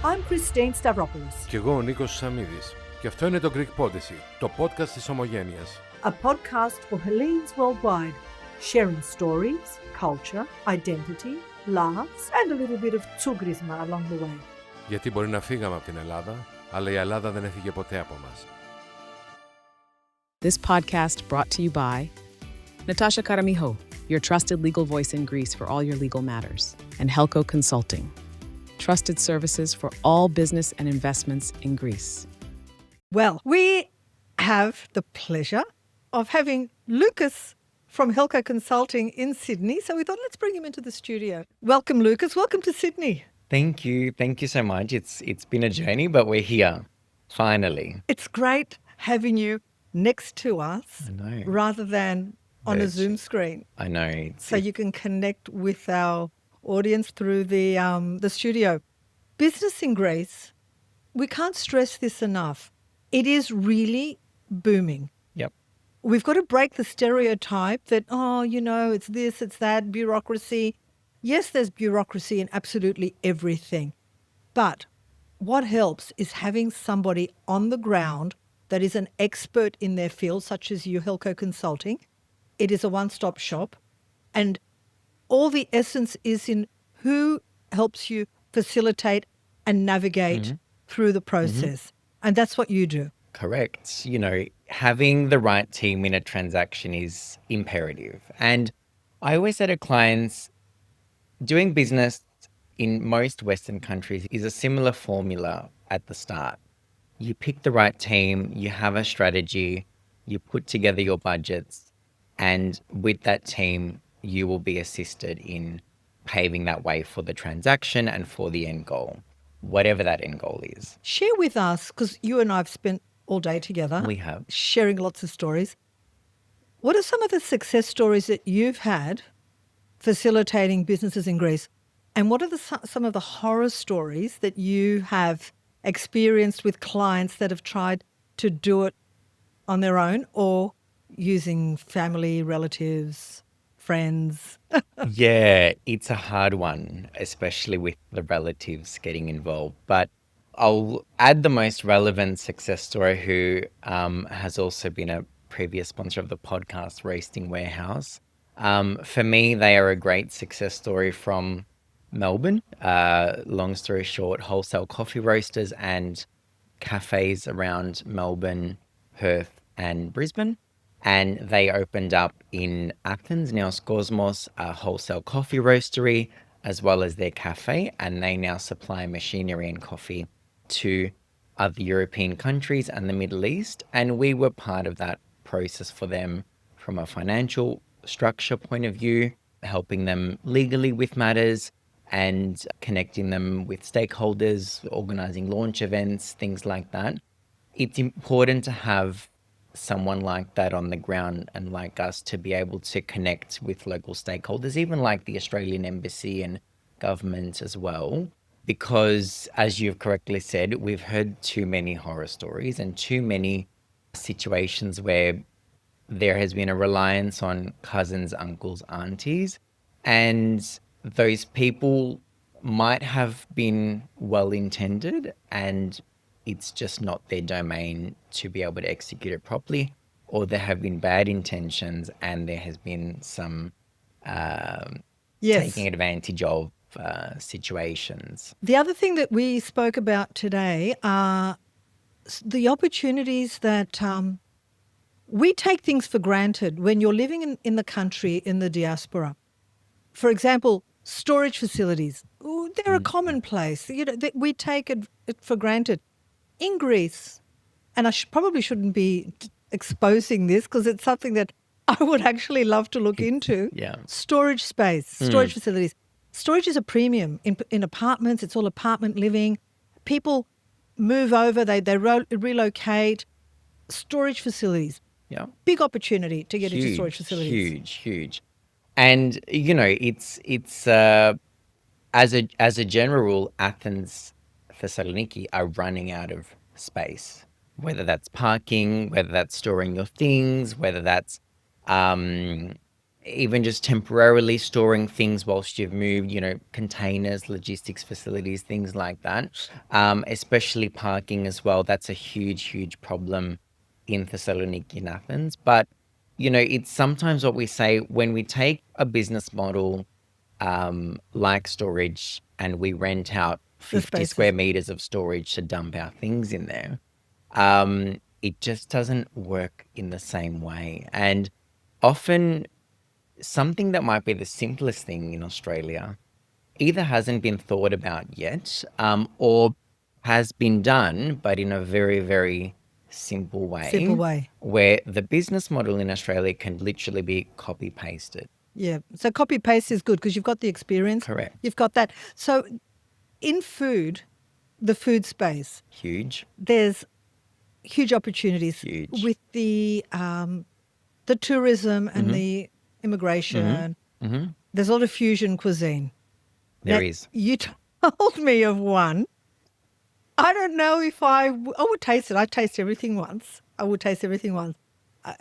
I'm Christine Stavropoulos. Κι εγώ ο Νίκος Σαμίδης. Και αυτό είναι το Greek Podyssey, το podcast της Ομογένειας. A podcast for Hellenes worldwide, sharing stories, culture, identity, laughs and a little bit of tsugrisma along the way. Γιατί μπορεί να φύγαμε από την Ελλάδα, αλλά η Ελλάδα δεν έφυγε ποτέ από μας. This podcast brought to you by Natasha Karamiho, your trusted legal voice in Greece for all your legal matters, and Helco Consulting, trusted services for all business and investments in Greece. Well, we have the pleasure of having Lukas from Helco Consulting in Sydney. So we thought, let's bring him into the studio. Welcome, Lukas. Welcome to Sydney. Thank you. Thank you so much. It's been a journey, but we're here, finally. It's great having you next to us I know. rather than on a Zoom screen. I know. So you can connect with our audience through the studio. Business in Greece, we can't stress this enough. It is really booming. Yep. We've got to break the stereotype that, it's this, it's that, bureaucracy. Yes, there's bureaucracy in absolutely everything. But what helps is having somebody on the ground that is an expert in their field, such as you, Helco Consulting. It is a one-stop shop. And all the essence is in who helps you facilitate and navigate through the process. And that's what you do. Correct. Having the right team in a transaction is imperative. And I always say to clients, doing business in most Western countries is a similar formula at the start. You pick the right team, you have a strategy, you put together your budgets, and with that team, you will be assisted in paving that way for the transaction and for the end goal, whatever that end goal is. Share with us, because you and I have spent all day together. We have. Sharing lots of stories. What are some of the success stories that you've had facilitating businesses in Greece? And what are some of the horror stories that you have experienced with clients that have tried to do it on their own or using family, relatives, friends? Yeah, it's a hard one, especially with the relatives getting involved. But I'll add the most relevant success story who has also been a previous sponsor of the podcast, Roasting Warehouse. For me, they are a great success story from Melbourne. Long story short, wholesale coffee roasters and cafes around Melbourne, Perth and Brisbane. And they opened up in Athens, Neos Cosmos, a wholesale coffee roastery, as well as their cafe. And they now supply machinery and coffee to other European countries and the Middle East. And we were part of that process for them from a financial structure point of view, helping them legally with matters and connecting them with stakeholders, organizing launch events, things like that. It's important to have someone like that on the ground and like us to be able to connect with local stakeholders, even like the Australian Embassy and government as well. Because as you've correctly said, we've heard too many horror stories and too many situations where there has been a reliance on cousins, uncles, aunties, and those people might have been well-intended and it's just not their domain to be able to execute it properly, or there have been bad intentions and there has been some taking advantage of situations. The other thing that we spoke about today are the opportunities that we take things for granted when you're living in the country, in the diaspora. For example, storage facilities. Ooh, they're a commonplace. We take it for granted. In Greece, and I probably shouldn't be exposing this because it's something that I would actually love to look into. Yeah. Storage space, storage facilities. Storage is a premium in apartments. It's all apartment living. People move over, they relocate. Storage facilities. Yeah. Big opportunity to get into storage facilities. Huge. And, it's as a general rule, Athens, Thessaloniki are running out of space, whether that's parking, whether that's storing your things, whether that's even just temporarily storing things whilst you've moved, containers, logistics facilities, things like that. Especially parking as well. That's a huge, huge problem in Thessaloniki, in Athens. But, it's sometimes what we say when we take a business model like storage and we rent out The 50 spaces. square meters of storage to dump our things in there, it just doesn't work in the same way. And often something that might be the simplest thing in Australia either hasn't been thought about yet, or has been done, but in a very, very simple Simple way, way. where the business model in Australia can literally be copy pasted. Yeah. So copy paste is good because you've got the experience. Correct. You've got that. So in food, the food space, Huge. there's huge opportunities Huge. with the tourism and the immigration. There's a lot of fusion cuisine. There Now, is. You told me of one. I don't know if I would taste it. I taste everything once. I would taste everything once.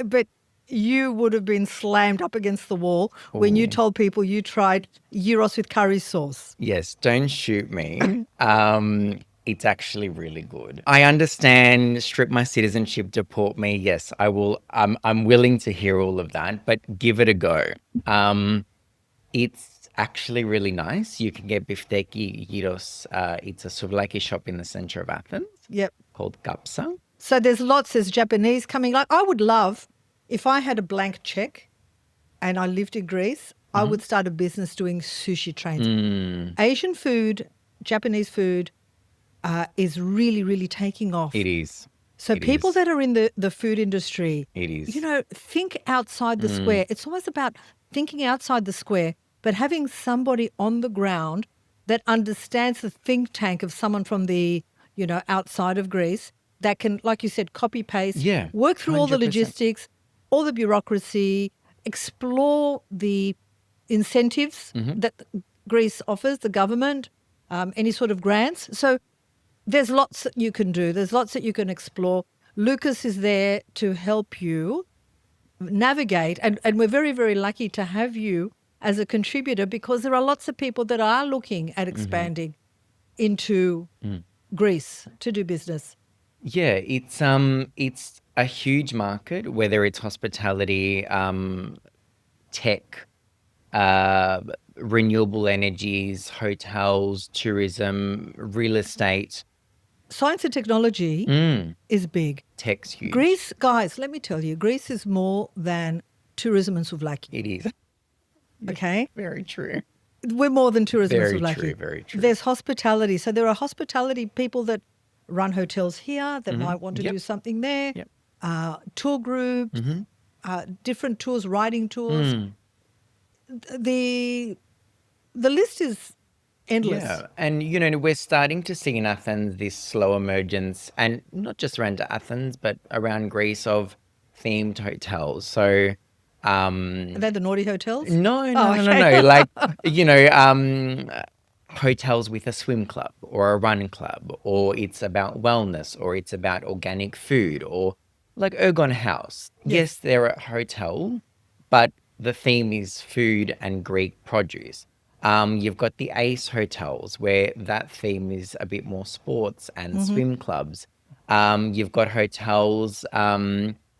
But you would have been slammed up against the wall when you told people you tried gyros with curry sauce. Yes, don't shoot me. It's actually really good. I understand, strip my citizenship, deport me. Yes, I will. I'm willing to hear all of that, but give it a go. It's actually really nice. You can get bifteki gyros. It's a souvlaki shop in the center of Athens Yep. called Kapsa. So there's Japanese coming. Like I would love, if I had a blank check and I lived in Greece, I would start a business doing sushi trains. Asian food, Japanese food is really, really taking off. It is. So It people is. that are in the food industry, It is. think outside the square. It's always about thinking outside the square, but having somebody on the ground that understands the think tank of someone from the, outside of Greece that can, like you said, copy paste, Yeah, work through all the 100%. logistics, all the bureaucracy, explore the incentives that Greece offers, the government, any sort of grants. So there's lots that you can do. There's lots that you can explore. Lukas is there to help you navigate. And we're very, very lucky to have you as a contributor because there are lots of people that are looking at expanding into Greece to do business. Yeah, it's a huge market, whether it's hospitality, tech, renewable energies, hotels, tourism, real estate. Science and technology is big. Tech's huge. Greece, guys, let me tell you, Greece is more than tourism and souvlaki. It is. Okay? Very true. We're more than tourism Very and souvlaki. true, very true. There's hospitality. So there are hospitality people that run hotels here that might want to Yep. do something there. Yep. Tour groups, different tours, riding tours. The list is endless. Yeah, and we're starting to see in Athens this slow emergence, and not just around Athens, but around Greece, of themed hotels. So, Are they the naughty hotels? no, okay. like hotels with a swim club or a run club, or it's about wellness, or it's about organic food, or like Ergon House. Yes, they're a hotel, but the theme is food and Greek produce. You've got the Ace hotels where that theme is a bit more sports and swim clubs. You've got hotels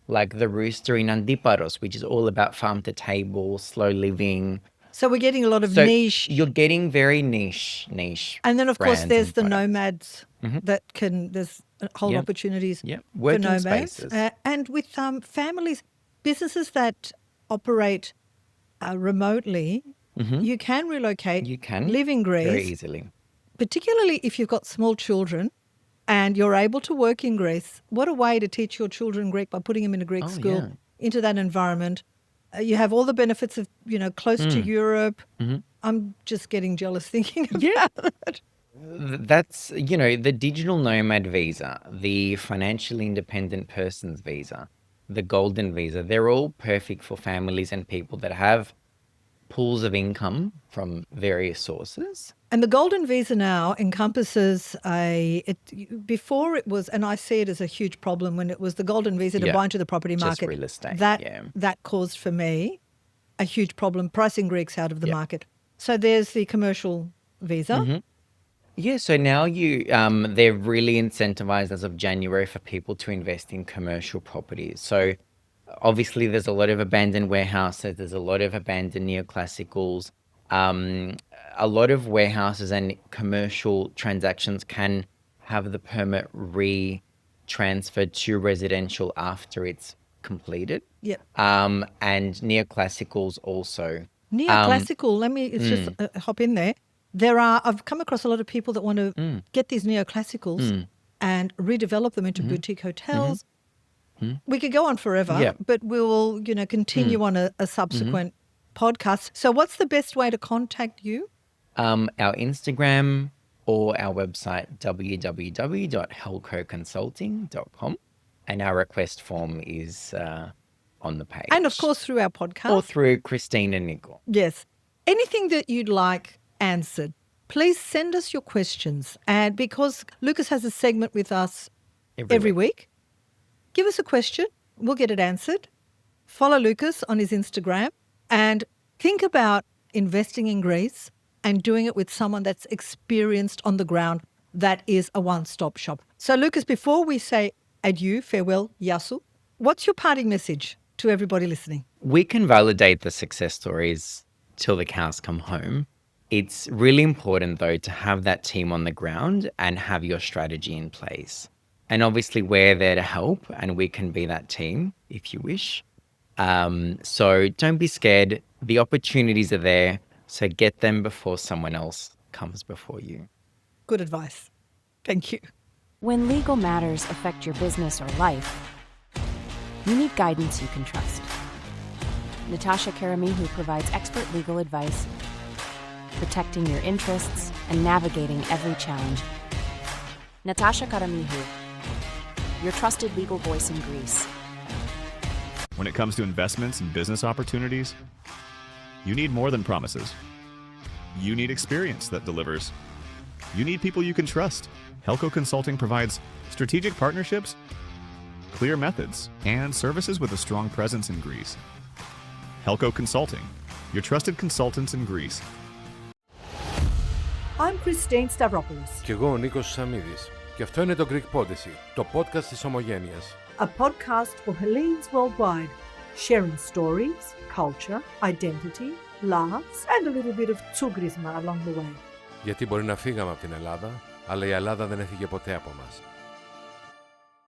like the Rooster in Antiparos, which is all about farm to table, slow living. So we're getting a lot of So niche. you're getting very niche. And then, of course, brands there's and the products. nomads that there's whole Yep. opportunities Yep. for Working nomads. spaces. And with families, businesses that operate remotely, you can relocate, You can live in very Greece, easily. particularly if you've got small children and you're able to work in Greece. What a way to teach your children Greek by putting them in a Greek Oh, school, yeah. into that environment. You have all the benefits of, close to Europe. I'm just getting jealous thinking about it. That's, the digital nomad visa, the financially independent person's visa, the golden visa, they're all perfect for families and people that have pools of income from various sources. And the golden visa now encompasses before it was, and I see it as a huge problem when it was the golden visa to Yeah. buy into the property Just market. real estate, That yeah. that caused for me a huge problem, pricing Greeks out of the market. So there's the commercial visa. Yeah, so now they're really incentivized as of January for people to invest in commercial properties. So obviously there's a lot of abandoned warehouses, there's a lot of abandoned neoclassicals. A lot of warehouses and commercial transactions can have the permit transferred to residential after it's completed. Yep. And neoclassicals also. Neoclassical, let me just hop in there. I've come across a lot of people that want to get these neoclassicals and redevelop them into boutique hotels. We could go on forever, but we will, continue on a subsequent podcast. So what's the best way to contact you? Our Instagram or our website, www.helcoconsulting.com. And our request form is on the page. And of course through our podcast. Or through Christine and Nicole. Yes. Anything that you'd like answered, please send us your questions. And because Lukas has a segment with us every week, give us a question. We'll get it answered. Follow Lukas on his Instagram and think about investing in Greece and doing it with someone that's experienced on the ground that is a one-stop shop. So Lukas, before we say adieu, farewell, yasu, what's your parting message to everybody listening? We can validate the success stories till the cows come home. It's really important, though, to have that team on the ground and have your strategy in place. And obviously, we're there to help, and we can be that team if you wish. So don't be scared. The opportunities are there, so get them before someone else comes before you. Good advice. Thank you. When legal matters affect your business or life, you need guidance you can trust. Natasha Karamihu provides expert legal advice, protecting your interests and navigating every challenge. Natasha Karamihu, your trusted legal voice in Greece. When it comes to investments and business opportunities, you need more than promises. You need experience that delivers. You need people you can trust. Helco Consulting provides strategic partnerships, clear methods, and services with a strong presence in Greece. Helco Consulting, your trusted consultants in Greece. I'm Christine Stavropoulos. Κι εγώ ο Νίκος Σαμίδης. Και αυτό είναι το Greek Podyssey, το podcast της Ομογένειας. A podcast for Hellenes worldwide, sharing stories, culture, identity, laughs and a little bit of tsugrisma along the way. Γιατί μπορεί να φύγαμε από την Ελλάδα, αλλά η Ελλάδα δεν έφυγε ποτέ από μας.